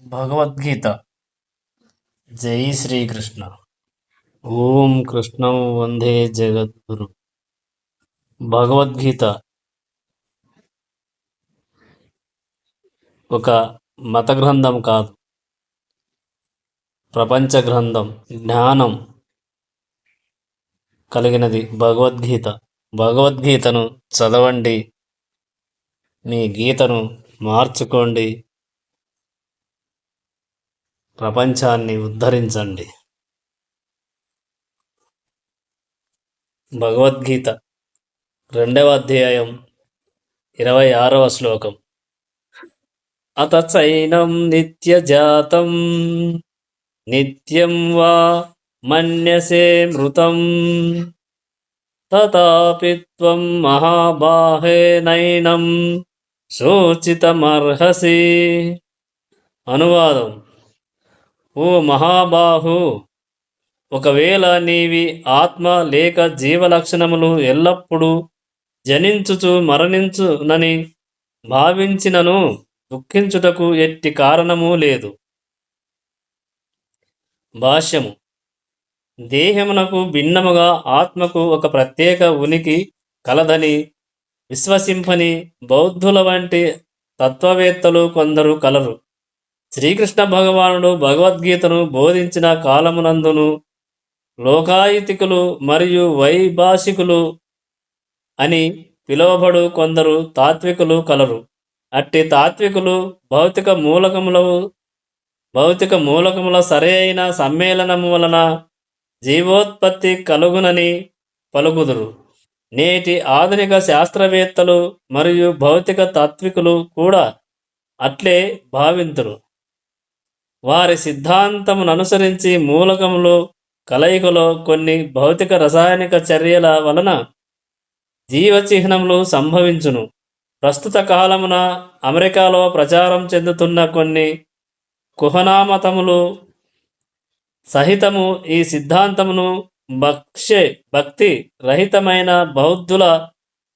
భగవద్గీత. జై శ్రీకృష్ణ. ఓం కృష్ణం వందే జగద్గురు. భగవద్గీత ఒక మత గ్రంథం కాదు, ప్రపంచ గ్రంథం. జ్ఞానం కలిగినది భగవద్గీత. భగవద్గీతను చదవండి, మీ గీతను మార్చుకోండి, ప్రపంచాన్ని ఉద్ధరించండి. భగవద్గీత 2వ అధ్యాయం 26వ శ్లోకం. అత చైనం నిత్యజాతం నిత్యం వా మన్యసే మృతం తథాపి త్వం మహాబాహేనైనం శోచితమర్హసి. అనువాదం: ఓ మహాబాహు, ఒకవేళ నీవి ఆత్మ లేక జీవలక్షణములు ఎల్లప్పుడూ జనించుచు మరణించునని భావించినను దుఃఖించుటకు ఎట్టి కారణము లేదు. భాష్యము: దేహమునకు భిన్నముగా ఆత్మకు ఒక ప్రత్యేక ఉనికి కలదని విశ్వసింపని బౌద్ధుల వంటి తత్వవేత్తలు కొందరు కలరు. శ్రీకృష్ణ భగవానుడు భగవద్గీతను బోధించిన కాలమునందును లోకాయుతికులు మరియు వైభాషికులు అని పిలువబడు కొందరు తాత్వికులు కలరు. అట్టి తాత్వికులు భౌతిక మూలకముల సరైన సమ్మేళనము వలన జీవోత్పత్తి కలుగునని పలుకుదురు. నేటి ఆధునిక శాస్త్రవేత్తలు మరియు భౌతిక తాత్వికులు కూడా అట్లే భావింతురు. వారి సిద్ధాంతమును అనుసరించి మూలకములు కలయికలో కొన్ని భౌతిక రసాయనిక చర్యల వలన జీవచిహ్నములు సంభవించును. ప్రస్తుత కాలమున అమెరికాలో ప్రచారం చెందుతున్న కొన్ని కుహనామతములు సహితము ఈ సిద్ధాంతమును భక్తి రహితమైన బౌద్ధుల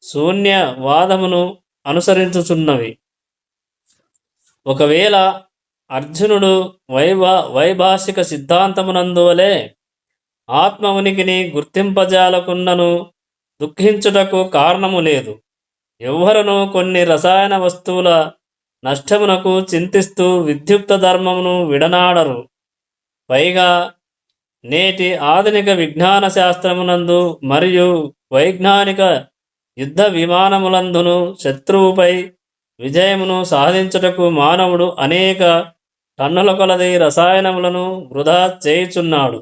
శూన్యవాదమును అనుసరించుచున్నవి. ఒకవేళ అర్జునుడు వైభాషిక సిద్ధాంతమునందువలే ఆత్మ ఉనికిని గుర్తింపజాలకున్నను దుఃఖించుటకు కారణము లేదు. ఎవ్వరను కొన్ని రసాయన వస్తువుల నష్టమునకు చింతిస్తూ విద్యుక్త ధర్మమును విడనాడరు. పైగా నేటి ఆధునిక విజ్ఞాన శాస్త్రమునందు మరియు వైజ్ఞానిక యుద్ధ విమానములందును శత్రువుపై విజయమును సాధించుటకు మానవుడు అనేక టన్నుల కొలది రసాయనములను వృధా చేయుచున్నాడు.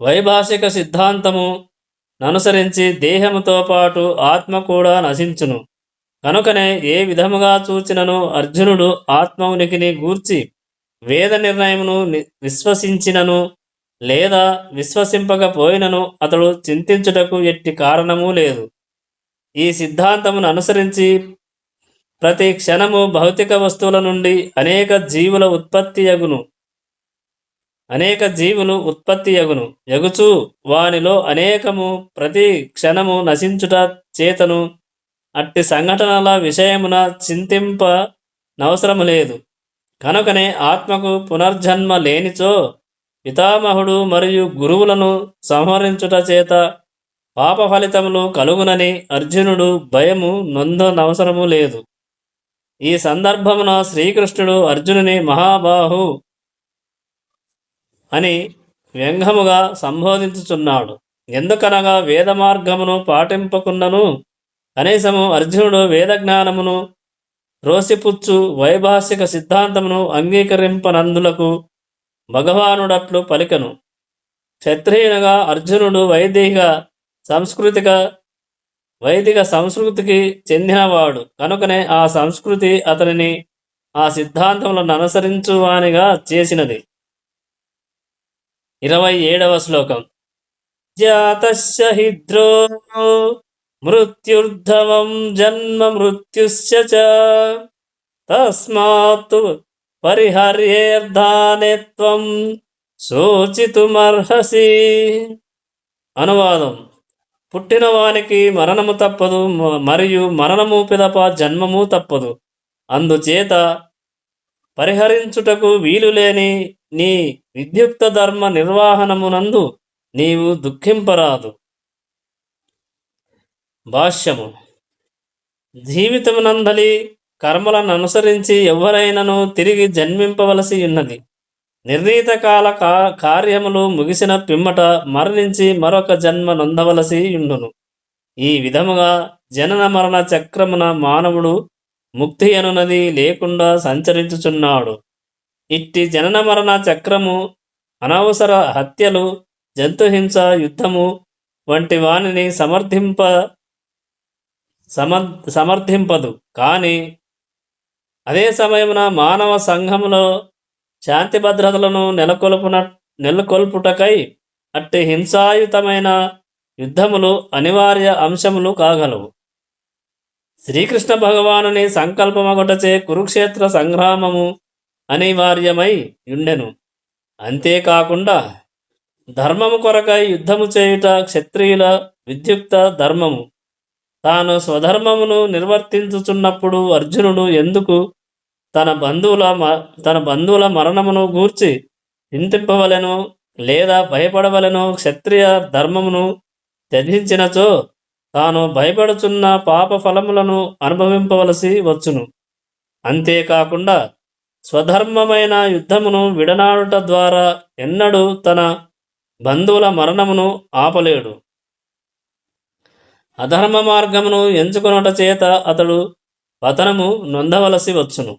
వైభాషిక సిద్ధాంతము ననుసరించి దేహముతో పాటు ఆత్మ కూడా నశించును. కనుకనే ఏ విధముగా చూచినను అర్జునుడు ఆత్మ ఉనికిని గూర్చి వేద నిర్ణయమును విశ్వసించినను లేదా విశ్వసింపకపోయినను అతడు చింతించుటకు ఎట్టి కారణము లేదు. ఈ సిద్ధాంతమును అనుసరించి ప్రతి క్షణము భౌతిక వస్తువుల నుండి అనేక జీవులు ఉత్పత్తియగును. ఎగుచు వానిలో అనేకము ప్రతి క్షణము నశించుట చేతను అట్టి సంఘటనల విషయమున చింతింపనవసరము లేదు. కనుకనే ఆత్మకు పునర్జన్మ లేనిచో పితామహుడు మరియు గురువులను సంహరించుట చేత పాప ఫలితములు కలుగునని అర్జునుడు భయము నొందనవసరము లేదు. ఈ సందర్భమున శ్రీకృష్ణుడు అర్జునుని మహాబాహు అని వ్యంగ్యముగా సంబోధించుచున్నాడు. ఎందుకనగా వేద మార్గమును పాటింపకున్నను కనీసము అర్జునుడు వేదజ్ఞానమును రోసిపుచ్చు వైభాషిక సిద్ధాంతమును అంగీకరింపనందులకు భగవానుడట్లు పలికెను. క్షత్రియునిగా అర్జునుడు వైదిక సంస్కృతికి చెందినవాడు. కనుకనే ఆ సంస్కృతి అతనిని ఆ సిద్ధాంతములను అనుసరించువానిగా చేసినది. 27వ శ్లోకం. జాతస్య హిద్రో మృత్యుర్ధవం జన్మ మృత్యుశ్చ చ తస్మాత్ పరిహర్యేర్ధానే త్వం శోచితుమర్హసి. అనువాదం: పుట్టిన వానికి మరణము తప్పదు మరియు మరణము పిదప జన్మము తప్పదు. అందుచేత పరిహరించుటకు వీలులేని నీ విద్యుక్త ధర్మ నిర్వహణమునందు నీవు దుఃఖింపరాదు. భాష్యము. జీవితమునందలి కర్మలను అనుసరించి ఎవరైనను తిరిగి జన్మింపవలసి ఉన్నది. నిర్ణీత కాల కార్యములు ముగిసిన పిమ్మట మరణించి మరొక జన్మ నొందవలసి ఉండును. ఈ విధముగా జనన మరణ చక్రమున మానవుడు ముక్తి అనునది లేకుండా సంచరించుచున్నాడు. ఇట్టి జనన మరణ చక్రము అనవసర హత్యలు, జంతుహింస, యుద్ధము వంటి వానిని సమర్థింపదు. కానీ అదే సమయమున మానవ సంఘములో శాంతి భద్రతలను నెలకొల్పుటకై అట్టి హింసాయుతమైన యుద్ధములు అనివార్య అంశములు కాగలవు. శ్రీకృష్ణ భగవానుని సంకల్పమొకటచే కురుక్షేత్ర సంగ్రామము అనివార్యమై ఉండెను. అంతేకాకుండా ధర్మము కొరకై యుద్ధము చేయుట క్షత్రియుల విద్యుక్త ధర్మము. తాను స్వధర్మమును నిర్వర్తించుచున్నప్పుడు అర్జునుడు ఎందుకు తన బంధువుల మరణమును గూర్చి చింతింపవలెను లేదా భయపడవలెను? క్షత్రియ ధర్మమును త్యజించినచో తాను భయపడుచున్న పాప ఫలములను అనుభవింపవలసి వచ్చును. అంతేకాకుండా స్వధర్మమైన యుద్ధమును విడనాడుట ద్వారా ఎన్నడూ తన బంధువుల మరణమును ఆపలేడు. అధర్మ మార్గమును ఎంచుకొనుట చేత అతడు పతనము నొందవలసి వచ్చును.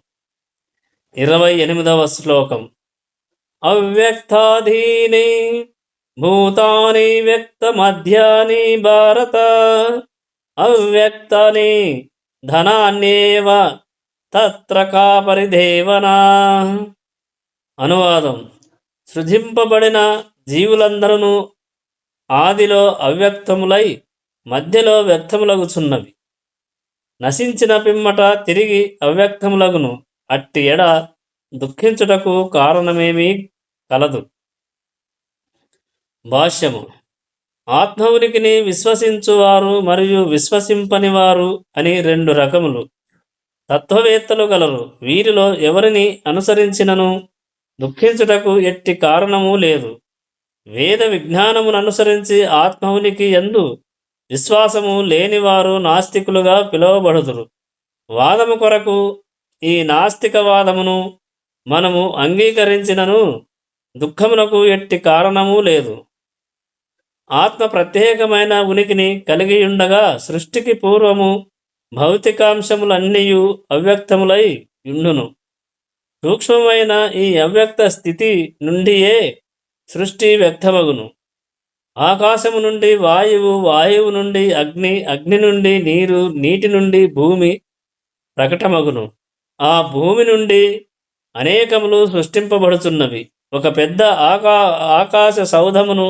28వ శ్లోకం. అవ్యక్తాధీని భూతాని వ్యక్తమధ్యాని భారత అవ్యక్తాని ధనాన్యేవ తత్ర కా పరిదేవనా. అనువాదం. సృజింపబడిన జీవులందరూ ఆదిలో అవ్యక్తములై మధ్యలో వ్యక్తములగుచున్నవి. నశించిన పిమ్మట తిరిగి అవ్యక్తములగును. అట్టి ఎడ దుఃఖించుటకు కారణమేమీ కలదు. భాష్యము. ఆత్మ ఉనికిని విశ్వసించువారు మరియు విశ్వసింపని వారు అని 2 రకములు తత్వవేత్తలు గలరు. వీరిలో ఎవరిని అనుసరించినను దుఃఖించుటకు ఎట్టి కారణము లేదు. వేద విజ్ఞానమును అనుసరించి ఆత్మ ఉనికి యందు విశ్వాసము లేనివారు నాస్తికులుగా పిలువబడుదురు. వాదము కొరకు ఈ నాస్తిక వాదమును మనము అంగీకరించినను దుఃఖమునకు ఎట్టి కారణము లేదు. ఆత్మ ప్రత్యేకమైన ఉనికిని కలిగి ఉండగా సృష్టికి పూర్వము భౌతికాంశములన్నీయు అవ్యక్తములై ఉండును. సూక్ష్మమైన ఈ అవ్యక్త స్థితి నుండియే సృష్టి వ్యక్తమగును. ఆకాశము నుండి వాయువు, వాయువు నుండి అగ్ని, అగ్ని నుండి నీరు, నీటి నుండి భూమి ప్రకటమగును. ఆ భూమి నుండి అనేకములు సృష్టింపబడుచున్నవి. ఒక పెద్ద ఆకాశ సౌధమును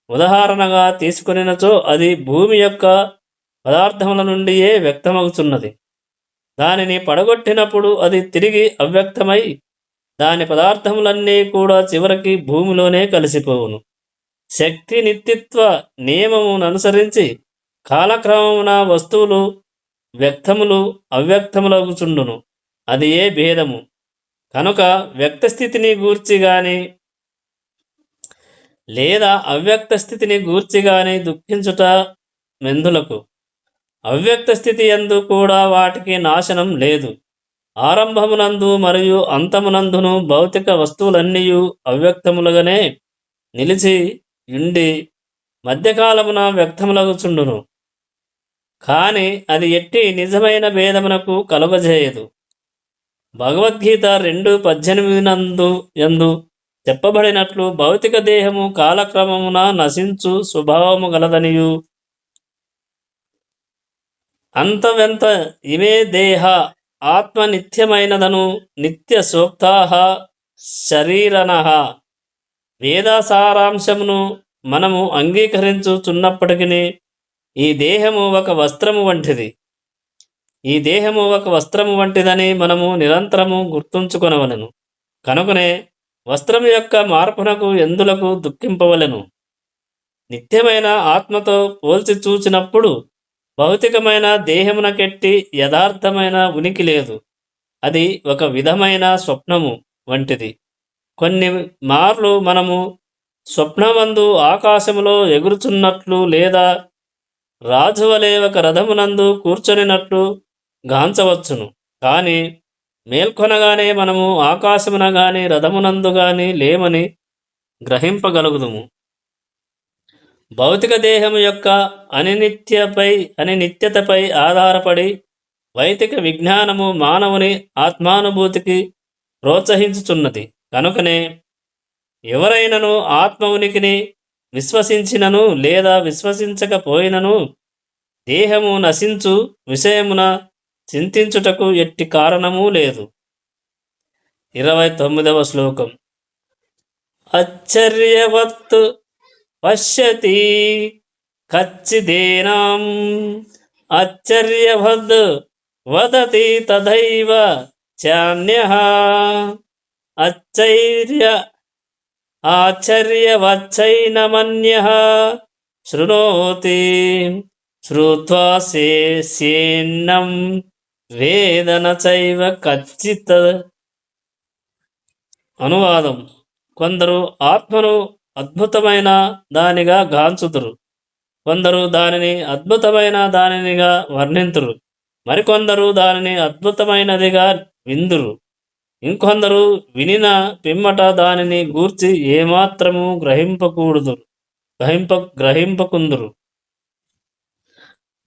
ఉదాహరణగా తీసుకునినచో అది భూమి యొక్క పదార్థముల నుండియే వ్యక్తమవుతున్నది. దానిని పడగొట్టినప్పుడు అది తిరిగి అవ్యక్తమై దాని పదార్థములన్నీ కూడా చివరికి భూమిలోనే కలిసిపోవును. శక్తి నిత్యత్వ నియమమును అనుసరించి కాలక్రమమున వస్తువులు వ్యక్తములు అవ్యక్తములగుచుండును. అది ఏ భేదము. కనుక వ్యక్త స్థితిని గూర్చి గాని లేదా అవ్యక్త స్థితిని గూర్చి గాని దుఃఖించుట మెందులకు. అవ్యక్త స్థితి యందు కూడా వాటికి నాశనం లేదు. ఆరంభమునందు మరియు అంతమునందును భౌతిక వస్తువులన్నీయు అవ్యక్తములుగానే నిలిచి ఉండి మధ్యకాలమున వ్యక్తములగుచుండును. కానీ అది ఎట్టి నిజమైన భేదమునకు కలుగజేయదు. భగవద్గీత 2:18 యందు చెప్పబడినట్లు భౌతిక దేహము కాలక్రమమున నశించు స్వభావము గలదనియు అంతవెంత ఇమే దేహ ఆత్మ నిత్యమైనదను నిత్య సూక్తాః శరీరనః వేదసారాంశమును మనము అంగీకరించుచున్నప్పటికీ ఈ దేహము ఒక వస్త్రము వంటిది. ఈ దేహము ఒక వస్త్రము వంటిదని మనము నిరంతరము గుర్తుంచుకొనవలెను. కనుకనే వస్త్రము యొక్క మార్పునకు ఎందులకు దుఃఖింపవలెను. నిత్యమైన ఆత్మతో పోల్చి చూచినప్పుడు భౌతికమైన దేహమునకెట్టి యథార్థమైన ఉనికి లేదు. అది ఒక విధమైన స్వప్నము వంటిది. కొన్ని మార్లు మనము స్వప్నమందు ఆకాశములో ఎగురుచున్నట్లు లేదా రాజువలే ఒక రథమునందు కూర్చొనినట్లు గాంచవచ్చును. కానీ మేల్కొనగానే మనము ఆకాశమున గాని రథమునందు గాని లేమని గ్రహింపగలుగుదుము. భౌతిక దేహము యొక్క అనినిత్యతపై ఆధారపడి వైదిక విజ్ఞానము మానవుని ఆత్మానుభూతికి ప్రోత్సహించుచున్నది. కనుకనే ఎవరైనను ఆత్మ ఉనికిని విశ్వసించినను లేదా విశ్వసించకపోయినను దేహము నశించు విషయమున చింతించుటకు ఎట్టి కారణమూ లేదు. 29వ శ్లోకం. ఆశ్చర్యవత్ పశ్యతి కచ్చిదేనాం ఆశ్చర్యవద్ వదతి తథైవ చాన్యః ఆశ్చర్యవచ్చైనమన్యః శృణోతి శ్రుత్వా శేష్యేన్నం వేదన చైవ కచ్చిత్. అనువాదం. కొందరు ఆత్మను అద్భుతమైన దానిగా గాంచుదురు, కొందరు దానిని అద్భుతమైన దానినిగా వర్ణింతురు, మరికొందరు దానిని అద్భుతమైనదిగా విందురు, ఇంకొందరు వినిన పిమ్మట దానిని గూర్చి ఏమాత్రము గ్రహింపకుందురు.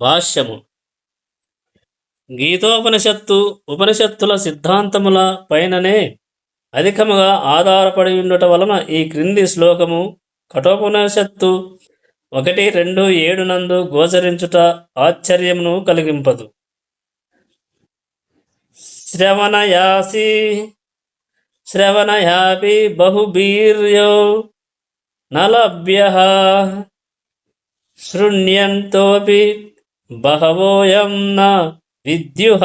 భాష్యము. గీతోపనిషత్తు ఉపనిషత్తుల సిద్ధాంతముల పైననే అధికముగా ఆధారపడి ఉండుట వలన ఈ క్రింది శ్లోకము కఠోపనిషత్తు 1:2-7 నందు గోచరించుట ఆశ్చర్యమును కలిగింపదు. శ్రవణయాపి బహుబీర్యో నలభ్యః శృణ్యంతోపి బహవోయం న విద్యుః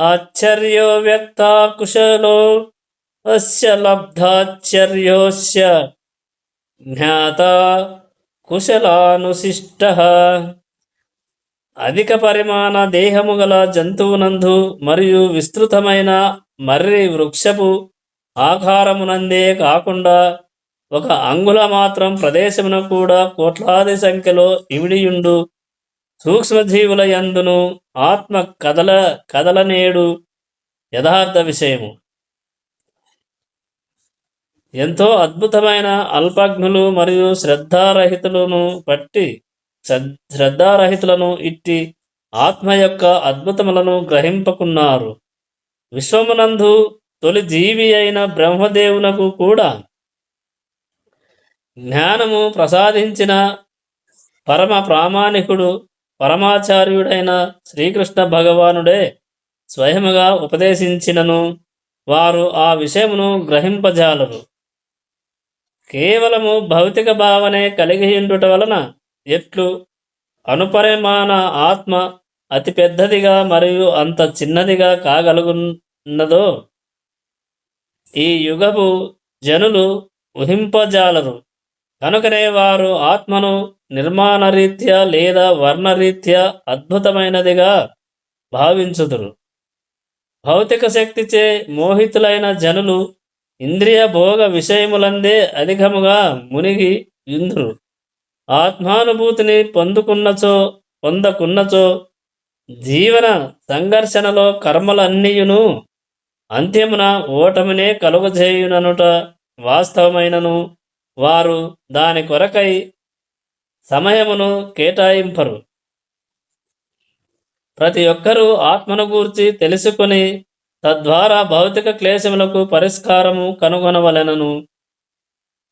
ఆశ్చర్యో వ్యక్తాకుశలో అస్య లబ్ధాశ్చర్యోస్య జ్ఞాతా కుశలానుశిష్టః. అధిక పరిమాణ దేహము గల జంతువునందు మరియు విస్తృతమైన మర్రి వృక్షపు ఆకారమునందే కాకుండా ఒక అంగుళ మాత్రం ప్రదేశమున కూడా కోట్లాది సంఖ్యలో ఇమిడియుండు సూక్ష్మజీవుల యందును ఆత్మ కదలనేడు యథార్థ విషయము. ఎంతో అద్భుతమైన అల్పజ్ఞులు మరియు శ్రద్ధారహితులను ఇట్టి ఆత్మ యొక్క అద్భుతములను గ్రహింపకున్నారు. విశ్వమునందు తొలి జీవి అయిన బ్రహ్మదేవునకు కూడా జ్ఞానము ప్రసాదించిన పరమ ప్రామాణికుడు పరమాచార్యుడైన శ్రీకృష్ణ భగవానుడే స్వయముగా ఉపదేశించినను వారు ఆ విషయమును గ్రహింపజాలరు. కేవలము భౌతిక భావనే కలిగియుండుట వలన ఎట్లు అనుపరిమాణ ఆత్మ అతి పెద్దదిగా మరియు అంత చిన్నదిగా కాగలుగున్నదో ఈ యుగపు జనులు ఊహింపజాలరు. కనుకనే వారు ఆత్మను నిర్మాణరీత్యా లేదా వర్ణరీత్యా అద్భుతమైనదిగా భావించుదురు. భౌతిక శక్తిచే మోహితులైన జనులు ఇంద్రియ భోగ విషయములందే అధికముగా మునిగి ఇందురు. ఆత్మానుభూతిని పొందకున్నచో జీవన సంఘర్షణలో కర్మలన్నీయును అంత్యమున ఓటమినే కలుగజేయుననుట వాస్తవమైనను వారు దాని కొరకై సమయమును కేటాయింపరు. ప్రతి ఒక్కరూ ఆత్మను గూర్చి తెలుసుకొని తద్వారా భౌతిక క్లేశములకు పరిష్కారము కనుగొనవలెనను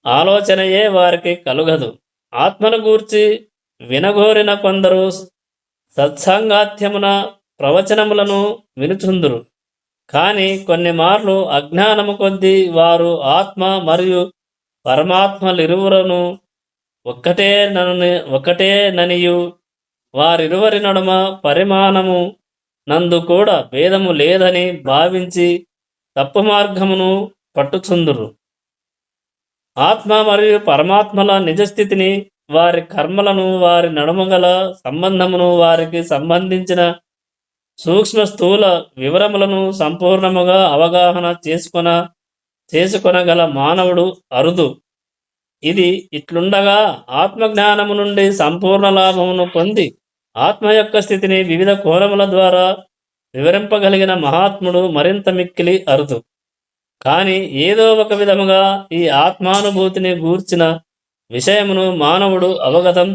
ఆలోచనయే వారికి కలుగదు. ఆత్మను గూర్చి వినగోరిన కొందరు సత్సంగాత్యమున ప్రవచనములను వినుచుందురు. కానీ కొన్ని మార్లు అజ్ఞానము కొద్దీ వారు ఆత్మ మరియు పరమాత్మలిరువురను ఒక్కటేననియు వారిరువరి నడుమ పరిమాణము నందు కూడా భేదము లేదని భావించి తప్పు మార్గమును పట్టుచుందురు. ఆత్మ మరియు పరమాత్మల నిజస్థితిని, వారి కర్మలను, వారి నడుమ గల సంబంధమును, వారికి సంబంధించిన సూక్ష్మ స్థూల వివరములను సంపూర్ణముగా అవగాహన చేసుకొనగల మానవుడు అరుదు. ఇది ఇట్లుండగా ఆత్మజ్ఞానము నుండి సంపూర్ణ లాభమును పొంది ఆత్మ యొక్క స్థితిని వివిధ కోణముల ద్వారా వివరింపగలిగిన మహాత్ముడు మరింత మిక్కిలి అరుదు. కానీ ఏదో ఒక విధముగా ఈ ఆత్మానుభూతిని గూర్చిన విషయమును మానవుడు అవగతం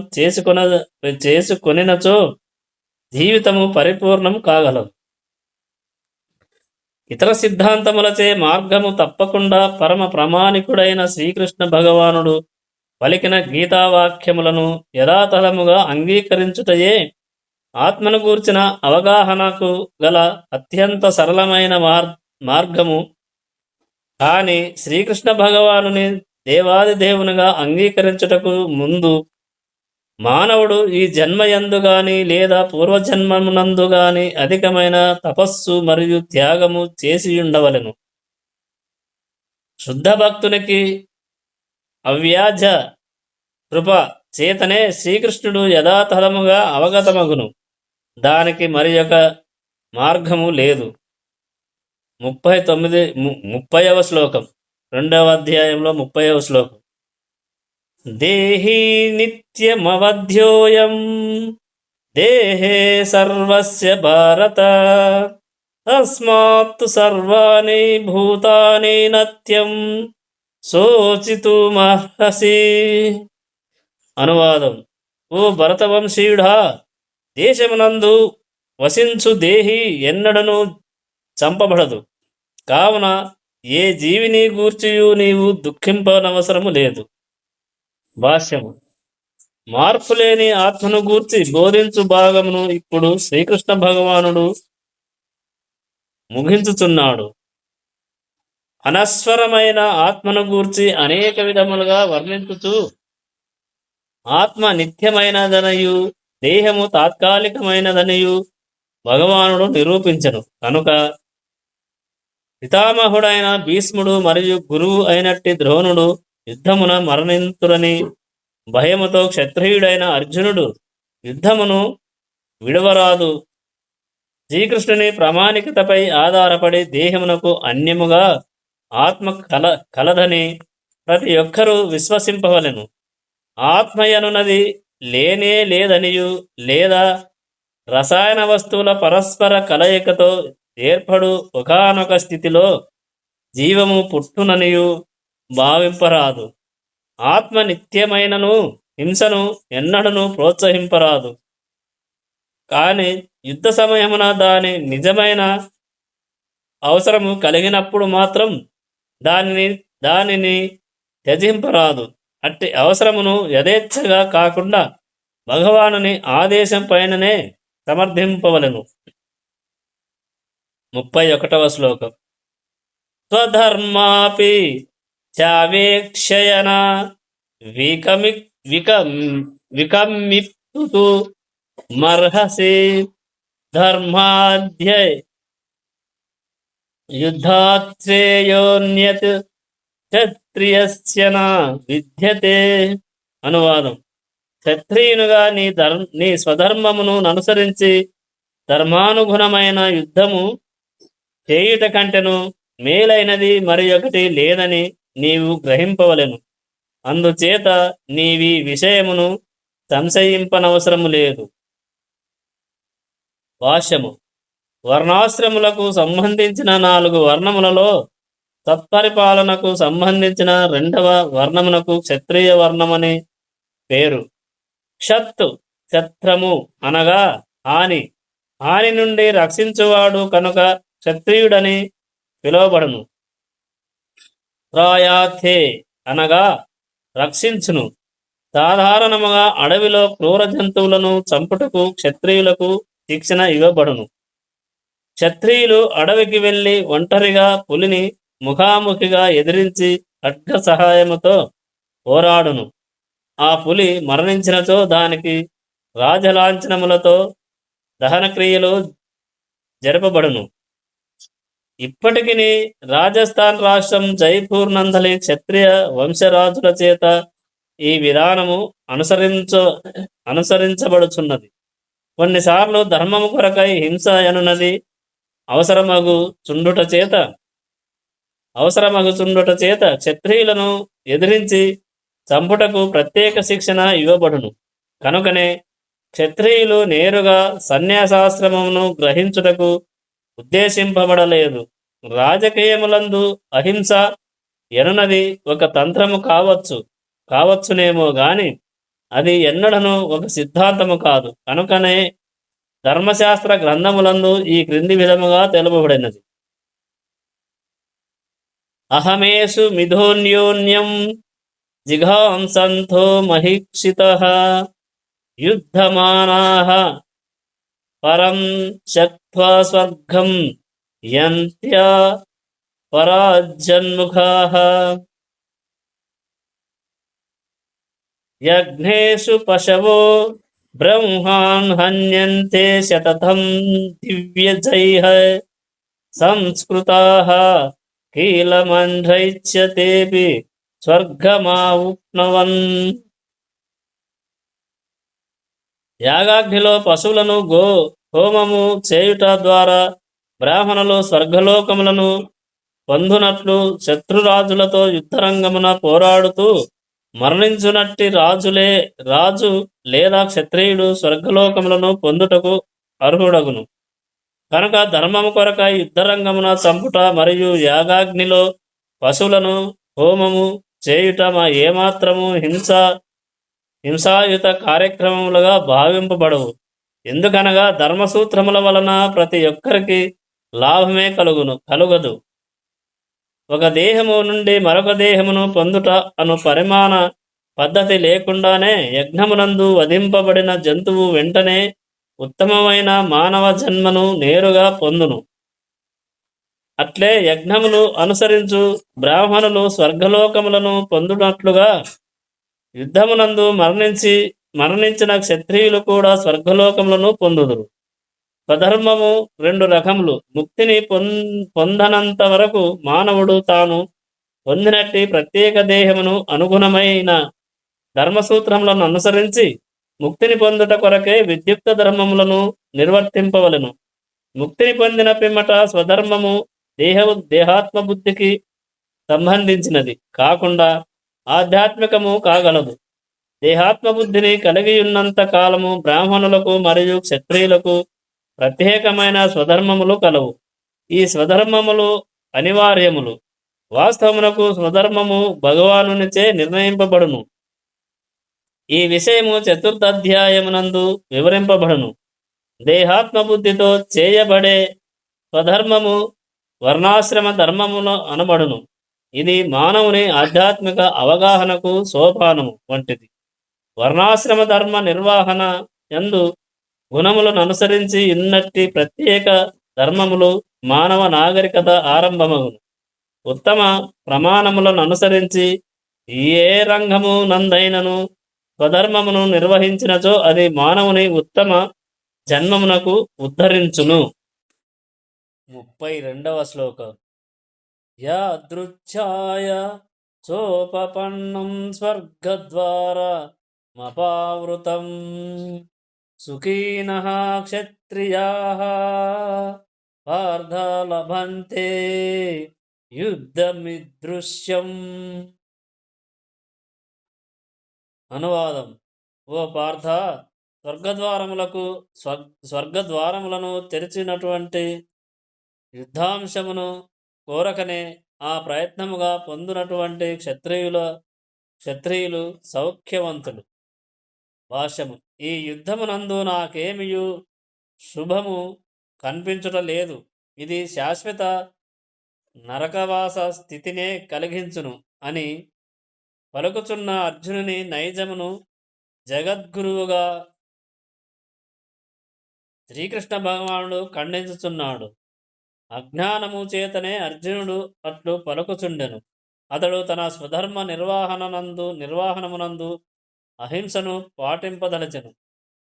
చేసుకొనినచో జీవితము పరిపూర్ణం కాగలదు. ఇతర సిద్ధాంతములచే మార్గము తప్పకుండా పరమ ప్రమాణికుడైన శ్రీకృష్ణ భగవానుడు పలికిన గీతావాక్యములను యథాతథముగా అంగీకరించుటయే ఆత్మను గూర్చిన అవగాహనకు గల అత్యంత సరళమైన మార్గము. కానీ శ్రీకృష్ణ భగవానుని దేవాది దేవునిగా అంగీకరించుటకు ముందు మానవుడు ఈ జన్మయందు గాని లేదా పూర్వజన్మమునందు గాని అధికమైన తపస్సు మరియు త్యాగము చేసియుండవలెను. శుద్ధ భక్తునికి అవ్యాజ కృప చేతనే శ్రీకృష్ణుడు యథాతథముగా అవగతమగును. దానికి మరి ఒక మార్గము లేదు. 30వ శ్లోకం, 2వ అధ్యాయంలో 30వ శ్లోకం. దేహి నిత్యమవధ్యోయం దేహే సర్వస్య భారత తస్మాత్ సర్వాణి భూతాని నత్యం శోచితుమర్హసి. అనువాదం: ఓ భరతవంశీయుడా, దేశమునందు వసించు దేహి ఎన్నడను చంపబడదు. కావున ఏ జీవిని గూర్చియు నీవు దుఃఖింపనవసరము లేదు. భాష్యము: మార్పులేని ఆత్మను గూర్చి బోధించు భాగమును ఇప్పుడు శ్రీకృష్ణ భగవానుడు ముగించుచున్నాడు. అనస్వరమైన ఆత్మను గూర్చి అనేక విధములుగా వర్ణించుచు ఆత్మ నిత్యమైనదనియు దేహము తాత్కాలికమైనదనియు భగవానుడు నిరూపించను. కనుక పితామహుడైన భీష్ముడు మరియు గురువు అయినట్టి ద్రోణుడు యుద్ధమున మరణింతురని భయముతో క్షత్రియుడైన అర్జునుడు యుద్ధమును విడవరాదు. శ్రీకృష్ణుని ప్రామాణికతపై ఆధారపడి దేహమునకు అన్యముగా ఆత్మ కలదని ప్రతి ఒక్కరూ విశ్వసింపవలెను. ఆత్మయనున్నది లేనే లేదనియు లేదా రసాయన వస్తువుల పరస్పర కలయికతో ఏర్పడు ఒకానొక స్థితిలో జీవము పుట్టుననియు భావింపరాదు. ఆత్మ నిత్యమైనను హింసను ఎన్నడను ప్రోత్సహింపరాదు. కానీ యుద్ధ సమయమున నిజమైన అవసరము కలిగినప్పుడు మాత్రం దానిని త్యజింపరాదు. అట్టి అవసరమును యథేచ్ఛగా కాకుండా భగవానుని ఆదేశం పైననే సమర్థింపవలెను. 31వ శ్లోకం. స్వధర్మాపి చావేక్షయన వికమిప్తు మర్హసి ధర్మాధ్యై యుద్ధాశ్రేయోన్యత్ క్షత్రియస్య న విద్యతే. అనువాదం: క్షత్రియునుగా నీ స్వధర్మమును అనుసరించి ధర్మానుగుణమైన యుద్ధము చేయుట కంటెను మేలైనది మరి ఒకటి లేదని నీవు గ్రహింపవలెను. అందుచేత నీవి విషయమును సంశయింపనవసరము లేదు. భాష్యము: వర్ణాశ్రములకు సంబంధించిన 4 వర్ణములలో తత్పరిపాలనకు సంబంధించిన 2వ వర్ణమునకు క్షత్రియ వర్ణమని పేరు. క్షత్రము అనగా హాని నుండి రక్షించువాడు కనుక క్షత్రియుడని పిలువబడును. త్రాయాథే అనగా రక్షించును. సాధారణముగా అడవిలో క్రూర జంతువులను చంపుటకు క్షత్రియులకు శిక్షణ ఇవ్వబడును. క్షత్రియులు అడవికి వెళ్ళి ఒంటరిగా పులిని ముఖాముఖిగా ఎదిరించి ఖడ్గ సహాయముతో పోరాడును. ఆ పులి మరణించినచో దానికి రాజలాంఛనములతో దహనక్రియలు జరపబడును. ఇప్పటికి రాజస్థాన్ రాష్ట్రం జైపూర్ నందలి క్షత్రియ వంశరాజుల చేత ఈ విధానము అనుసరించబడుచున్నది. కొన్నిసార్లు ధర్మము కొరకై హింస ఎనున్నది అవసరమగు చుండుట చేత క్షత్రియులను ఎదిరించి చంపుటకు ప్రత్యేక శిక్షణ ఇవ్వబడును. కనుకనే క్షత్రియులు నేరుగా సన్యాసాశ్రమమును గ్రహించుటకు ఉద్దేశింపబడలేదు. రాజకీయములందు అహింస ఎనున్నది ఒక తంత్రము కావచ్చునేమో గాని అది ఎన్నడను ఒక సిద్ధాంతము కాదు. కనుకనే ధర్మశాస్త్ర గ్రంథములందు ఈ క్రింది విధముగా తెలుపబడినది. అహమేషు మిథోన్యోన్యం జిఘాంసంతో మహిక్షితః యుద్ధమానాః పరం త్యక్త్వా స్వర్గం యంత్యా పరాజన్ముఖాః యజ్ఞేషు పశవో బ్రహ్మాన్ హన్యంతే శతతం దివ్యజైః సంస్కృతాః కీలమండ్రైచ్యతేపి స్వర్గమావుప్నవన్. యాగాగ్నిలో పశువులను హోమము చేయుట ద్వారా బ్రాహ్మణులు స్వర్గలోకములను పొందునట్లు శత్రురాజులతో యుద్ధరంగమున పోరాడుతూ మరణించునట్టి రాజు లేదా క్షత్రియుడు స్వర్గలోకములను పొందుటకు అర్హుడగును. కనుక ధర్మము కొరకై యుద్ధరంగమున చంపుట మరియు యాగాగ్నిలో పశువులను హోమము చేయుట ఏమాత్రము హింసాయుత కార్యక్రమములుగా భావింపబడవు. ఎందుకనగా ధర్మసూత్రముల వలన ప్రతి ఒక్కరికి లాభమే కలుగదు. ఒక దేహము నుండి మరొక దేహమును పొందుట అను పరిమాణ పద్ధతి లేకుండానే యజ్ఞమునందు వధింపబడిన జంతువు వెంటనే ఉత్తమమైన మానవ జన్మను నేరుగా పొందును. అట్లే యజ్ఞములు అనుసరించు బ్రాహ్మణులు స్వర్గలోకములను పొందునట్లుగా యుద్ధమునందు మరణించిన క్షత్రియులు కూడా స్వర్గలోకములను పొందుదురు. స్వధర్మము రెండు రకములు. ముక్తిని పొందనంత వరకు మానవుడు తాను పొందినట్టి ప్రత్యేక దేహమును అనుగుణమైన ధర్మసూత్రములను అనుసరించి ముక్తిని పొందుట కొరకే విద్యుక్త ధర్మములను నిర్వర్తింపవలెను. ముక్తిని పొందిన పిమ్మట స్వధర్మము దేహాత్మ బుద్ధికి సంబంధించినది కాకుండా ఆధ్యాత్మికము కాగలదు. దేహాత్మ బుద్ధిని కలిగి ఉన్నంత కాలము బ్రాహ్మణులకు మరియు క్షత్రియులకు ప్రత్యేకమైన స్వధర్మములు కలవు. ఈ స్వధర్మములు అనివార్యములు. వాస్తవమునకు స్వధర్మము భగవానునిచే నిర్ణయింపబడును. ఈ విషయము చతుర్థ అధ్యాయమునందు వివరింపబడును. దేహాత్మబుద్ధితో చేయబడే స్వధర్మము వర్ణాశ్రమ ధర్మమును అనబడును. ఇది మానవుని ఆధ్యాత్మిక అవగాహనకు సోపానము వంటిది. వర్ణాశ్రమ ధర్మ నిర్వహణ యందు గుణములను అనుసరించి ఇన్నట్టి ప్రత్యేక ధర్మములు మానవ నాగరికత ఆరంభమగును. ఉత్తమ ప్రమాణములను అనుసరించి ఏ రంగము నందైనను స్వధర్మమును నిర్వహించినచో అది మానవుని ఉత్తమ జన్మమునకు ఉద్ధరించును. 32వ శ్లోకం. యాదృచ్ఛాయ చోపపన్నం స్వర్గద్వారమపావృతం సుఖీనః క్షత్రియాః పార్థ లభంతే యుద్ధమిదృశ్యం. అనువాదం. ఓ పార్థ, స్వర్గద్వారములను తెరిచినటువంటి యుద్ధాంశమును కోరకనే ఆ ప్రయత్నముగా పొందినటువంటి క్షత్రియులు సౌఖ్యవంతులు. భాష్యము. ఈ యుద్ధమునందు నాకేమియు శుభము కనిపించుట లేదు. ఇది శాశ్వత నరకవాస స్థితినే కలిగించును అని పలుకుచున్న అర్జునుని నైజమును జగద్గురువుగా శ్రీకృష్ణ భగవానుడు ఖండించుచున్నాడు. అజ్ఞానము చేతనే అర్జునుడు అట్లు పలుకుచుండెను. అతడు తన స్వధర్మ నిర్వహణమునందు అహింసను పాటింపదలచెను.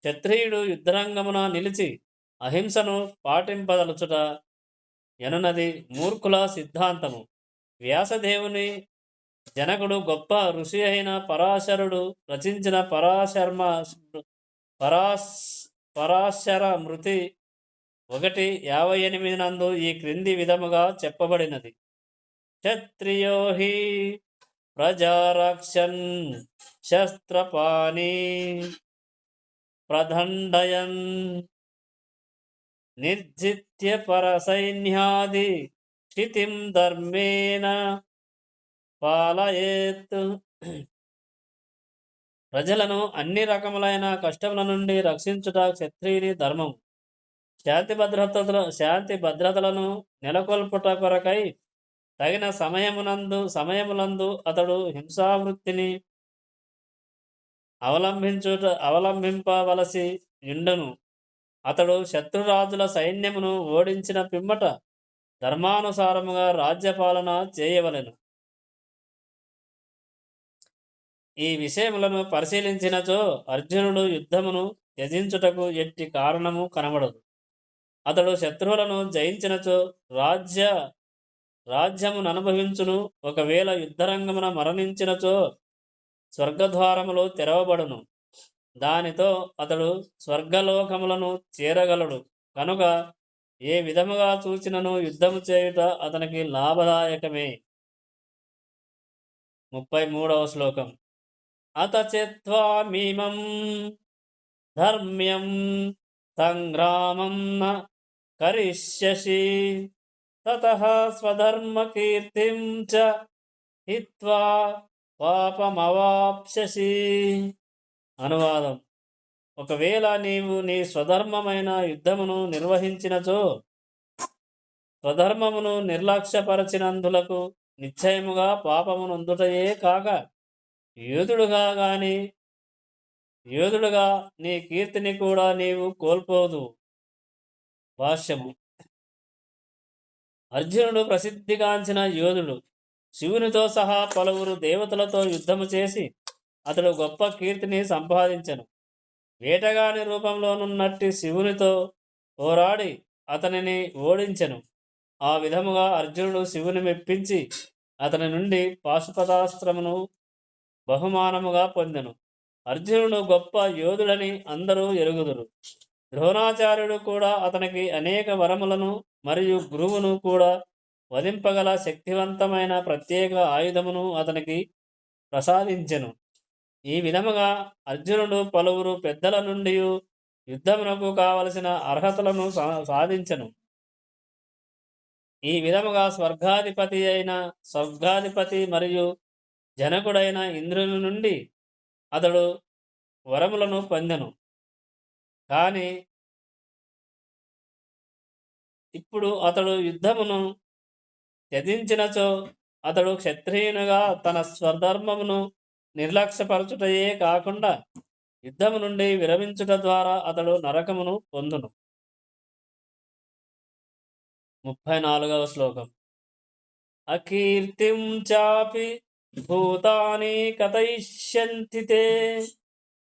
క్షత్రియుడు యుద్ధరంగమున నిలిచి అహింసను పాటింపదలచుట ఎనున్నది మూర్ఖుల సిద్ధాంతము. వ్యాసదేవుని జనకుడు గొప్ప ఋషి అయిన పరాశరుడు రచించిన పరాశర మృతి 1:58 నందు ఈ క్రింది విధముగా చెప్పబడినది. క్షత్రియో హి ప్రజారక్షన్ శస్త్రపాణి ప్రదండయన్ నిర్జిత్య పరసైన్యాది క్షితిం ధర్మేణ పాలయేత్. ప్రజలను అన్ని రకములైన కష్టముల నుండి రక్షించుట క్షత్రియుని ధర్మం. శాంతి భద్రతలను నెలకొల్పుట కొరకై తగిన సమయములందు అతడు హింసావృత్తిని అవలంబింపవలసి యుండును. అతడు శత్రురాజుల సైన్యమును ఓడించిన పిమ్మట ధర్మానుసారముగా రాజ్యపాలన చేయవలెను. ఈ విషయములను పరిశీలించినచో అర్జునుడు యుద్ధమును త్యజించుటకు ఎట్టి కారణము కనబడదు. అతడు శత్రువులను జయించినచో రాజ్యమును అనుభవించును. ఒకవేళ యుద్ధరంగమున మరణించినచో స్వర్గద్వారములు తెరవబడును. దానితో అతడు స్వర్గలోకములను చేరగలడు. కనుక ఏ విధముగా చూచినను యుద్ధము చేయుట అతనికి లాభదాయకమే. 33వ శ్లోకం. అత చిత్వామిమం ధర్మ్యం సంగ్రామం న కరిష్యసి తతః స్వధర్మకీర్తిం చ హిత్వా పాపమవాప్స్యసి. అనువాదం. ఒకవేళ నీవు నీ స్వధర్మమైన యుద్ధమును నిర్వహించినచో స్వధర్మమును నిర్లక్ష్యపరచినందులకు నిశ్చయముగా పాపమునందుటయే కాక యోధుడుగా నీ కీర్తిని కూడా నీవు కోల్పోదు. భాష్యము. అర్జునుడు ప్రసిద్ధిగాంచిన యోధుడు. శివునితో సహా పలువురు దేవతలతో యుద్ధము చేసి అతడు గొప్ప కీర్తిని సంపాదించెను. వేటగాని రూపంలోనున్నట్టి శివునితో పోరాడి అతనిని ఓడించెను. ఆ విధముగా అర్జునుడు శివుని మెప్పించి అతని నుండి పాశుపతాస్త్రమును బహుమానముగా పొందెను. అర్జునుడు గొప్ప యోధుడని అందరూ ఎరుగుదురు. ద్రోణాచార్యుడు కూడా అతనికి అనేక వరములను మరియు గురువును కూడా వధింపగల శక్తివంతమైన ప్రత్యేక ఆయుధమును అతనికి ప్రసాదించెను. ఈ విధముగా అర్జునుడు పలువురు పెద్దల నుండి యుద్ధమునకు కావలసిన అర్హతలను సాధించెను. ఈ విధముగా స్వర్గాధిపతి మరియు జనకుడైన ఇంద్రుని నుండి అతడు వరములను పొందెను. కానీ ఇప్పుడు అతడు యుద్ధమును త్యజించినచో అతడు క్షత్రియునిగా తన స్వధర్మమును నిర్లక్ష్యపరచుటయే కాకుండా యుద్ధము నుండి విరమించుట ద్వారా అతడు నరకమును పొందును. 34వ శ్లోకం. అకీర్తిం చాపి భూతాని కథయిష్యంతి తే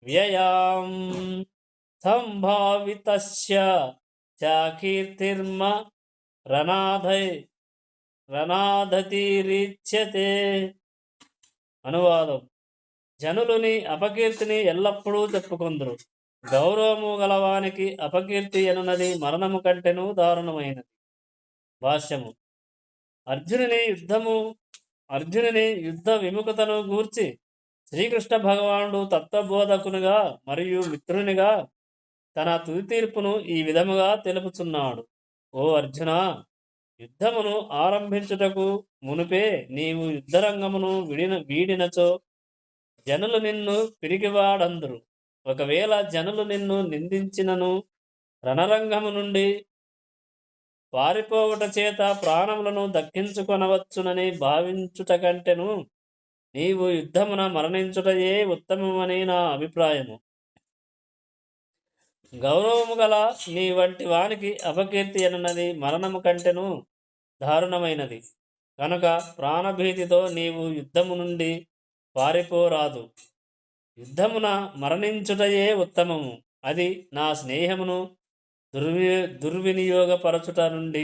వ్యయాం సంభావితస్య చాకీర్తిర్మ రణాధతిరిచ్యతే. అనువాదం. జనులు నీ అపకీర్తిని ఎల్లప్పుడూ చెప్పుకొందురు. గౌరవము గలవానికి అపకీర్తి ఎనున్నది మరణము కంటెను దారుణమైనది. భాష్యము. అర్జునుని యుద్ధ విముఖతను గూర్చి శ్రీకృష్ణ భగవానుడు తత్వబోధకునిగా మరియు మిత్రునిగా తన తుది తీర్పును ఈ విధముగా తెలుపుచున్నాడు. ఓ అర్జున, యుద్ధమును ఆరంభించుటకు మునుపే నీవు యుద్ధరంగమును వీడినచో జనులు నిన్ను పిరికివాడందురు. ఒకవేళ జనులు నిన్ను నిందించినను రణరంగము నుండి పారిపోవుట చేత ప్రాణములను దక్కించుకొనవచ్చునని భావించుట కంటెను నీవు యుద్ధమున మరణించుటయే ఉత్తమమని నా అభిప్రాయము. గౌరవము గల నీ వంటి వానికి అపకీర్తి అన్నది మరణము కంటెను దారుణమైనది. కనుక ప్రాణభీతితో నీవు యుద్ధము నుండి పారిపోరాదు. యుద్ధమున మరణించుటయే ఉత్తమము. అది నా స్నేహమును దుర్వినియోగపరచుట నుండి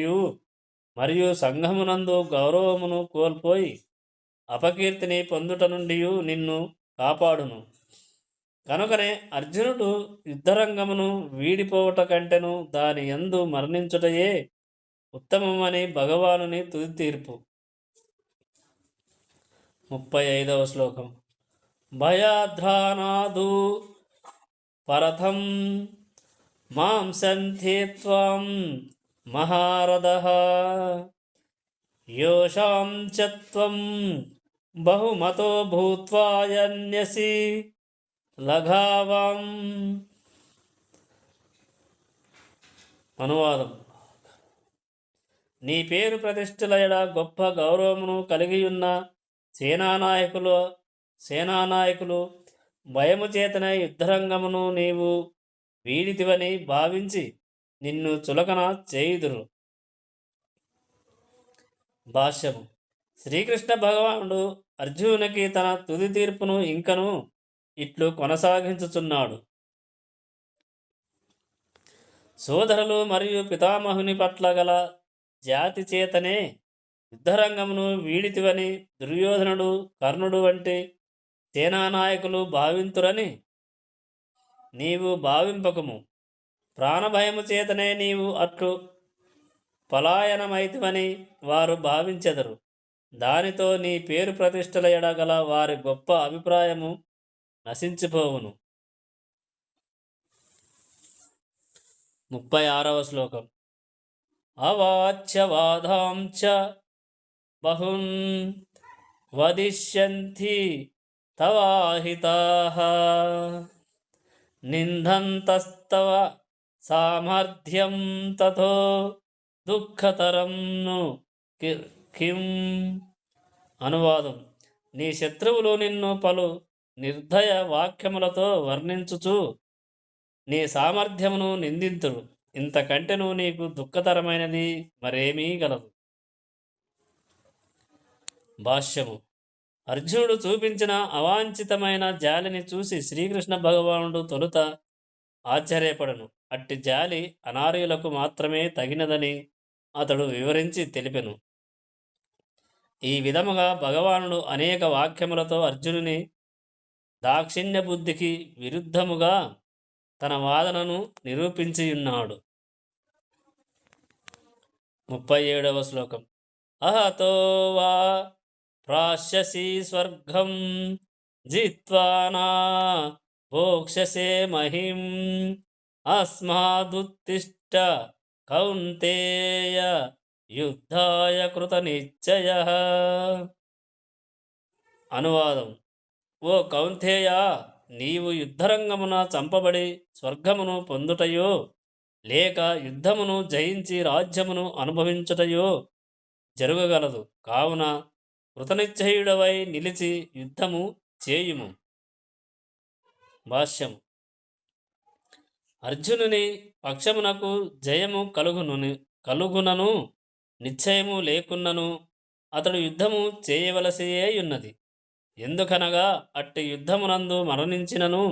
మరియు సంఘమునందు గౌరవమును కోల్పోయి అపకీర్తిని పొందుట నుండి నిన్ను కాపాడును. కనుకనే అర్జునుడు యుద్ధరంగమును వీడిపోవుట కంటెను దాని యందు మరణించుటయే ఉత్తమమని భగవానుని తుది తీర్పు. 35వ శ్లోకం. భయాద్రానాదు పరథం మాం సంధి త్వాం మహారథః యోషాం చ త్వం బహుమతో భూత్వా యన్యసి లఘావాం. అనువాదం. నీ పేరు ప్రతిష్ఠల ఎడ గొప్ప గౌరవమును కలిగియున్న సేనానాయకులు భయము చేతన యుద్ధరంగమును నీవు వీడితివని భావించి నిన్ను చులకన చేయుదురు. భాష్యము. శ్రీకృష్ణ భగవానుడు అర్జునునికి తన తుది తీర్పును ఇంకను ఇట్లు కొనసాగించుచున్నాడు. సోదరులు మరియు పితామహుని పట్ల గల జాతి చేతనే యుద్ధరంగమును వీడితివని దుర్యోధనుడు, కర్ణుడు వంటి సేనానాయకులు భావింతురని నీవు భావింపకము. ప్రాణభయము చేతనే నీవు అట్లు పలాయనమైతివని వారు భావించెదరు. దానితో నీ పేరు ప్రతిష్టల ఎడగల వారి గొప్ప అభిప్రాయము నశించిపోవును. 36వ శ్లోకం. అవాచ్యవాదాం చ బహున్ వదిష్యంతి తవాహితాః నిందంతస్తవ సామర్థ్యం తతో దుఃఖతరం ను కిం. అనువాదం. నీ శత్రువులు నిన్ను పలు నిర్దయ వాక్యములతో వర్ణించుచు నీ సామర్థ్యమును నిందింతురు. ఇంతకంటెను నీకు దుఃఖతరమైనది మరేమీ గలదు. భాష్యము. అర్జునుడు చూపించిన అవాంఛితమైన జాలిని చూసి శ్రీకృష్ణ భగవానుడు తొలుత ఆశ్చర్యపడను. అట్టి జాలి అనార్యులకు మాత్రమే తగినదని అతడు వివరించి తెలిపెను. ఈ విధముగా భగవానుడు అనేక వాక్యములతో అర్జునుని దాక్షిణ్య బుద్ధికి విరుద్ధముగా తన వాదనను నిరూపించియున్నాడు. 37వ శ్లోకం. అహతో వా ప్రాశ్యసి స్వర్గం జిత్వా నా భోక్ష్యసే మహిం అస్మాదుత్తిష్ట కౌంతేయ యుద్ధాయ కృత నిశ్చయః. అనువాదం. ఓ కౌంతేయ, నీవు యుద్ధరంగమున చంపబడి స్వర్గమును పొందుటయో లేక యుద్ధమును జయించి రాజ్యమును అనుభవించుటయో జరగగలదు. కావున కృతనిశ్చయుడవై నిలిచి యుద్ధము చేయుము. భాష్యము. అర్జునుని పక్షమునకు జయము కలుగునను నిశ్చయము లేకున్నను అతడు యుద్ధము చేయవలసియే ఉన్నది. ఎందుకనగా అట్టి యుద్ధమునందు మరణించినను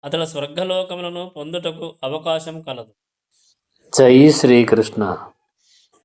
అతడు స్వర్గలోకములను పొందుటకు అవకాశం కలదు. జై శ్రీకృష్ణ.